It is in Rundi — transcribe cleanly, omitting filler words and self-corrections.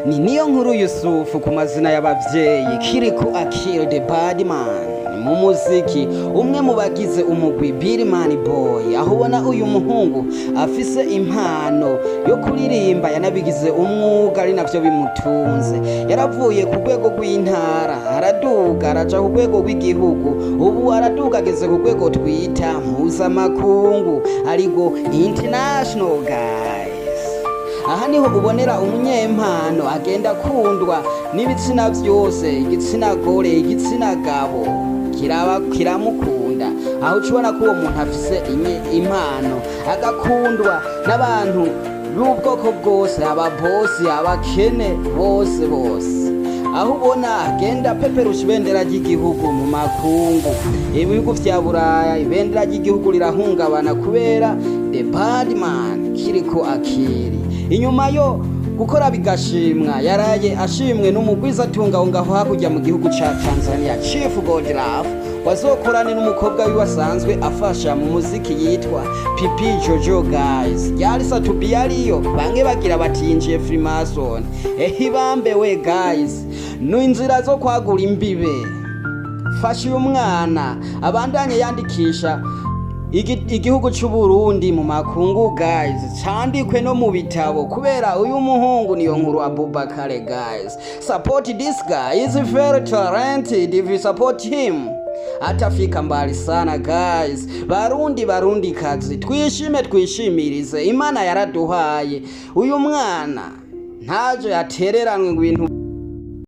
Ni niyo nkuru Yusufu ku mazina y'abavyeyi. Kirikou A Kili the Badman mu muziki, umwe mu bagize umugwi Birman Boy. Aho ubona uyu muhungu afise impano yo kuririmba, yanabigize umwuga ari navyo bimutunze. Yaravuye ku rwego rw'intara araduga araja ku rwego rw'igihugu, ubu araduga ageze ku rwego twita mpuzamakungu, ariko international guys. Aha niho ubonera umunyempano agenda akundwa n'ibitsina vyose, igitsina gore, igitsina gabo kiramukunda. Aho ucibona ko uwo muntu afise impano, agakundwa n'abantu b'ubwoko bwose, ababosi, abakene, bose. Aho ubona agenda peperusha ibendera ry'igihugu mu makungu, ibihugu vya Buraya, ibendera ry'igihugu rirahungabana kubera the Badman Kirikou A Kili. Inyuma yo gukora bigashimwa, yaraye ashimwe n'umugwizatunga ngaho hakurya mu gihugu ca Tanzania, Chief Godlove, wazokorane n'umukobwa wiwe asanzwe afasha mu muziki yitwa Pipi Jojo guys. Yari satubi yariyo bamwe bagira batinjiye Freemason. Ihibambewe guys, n'inzira zo kwagura imbibe. Fasha uyu mwana abandanye yandikisha igihugu c'u Burundi mu makungu guys, candikwe no mu bitabo kubera uyu muhungu niyo nkuru Abubakar guys. Support this guy, is very talented. If you support him atafika mbali sana guys. Barundi kazi, twishimirize, Imana yaraduhaye uyu mwana ntaje yatereranwe ngo ibintu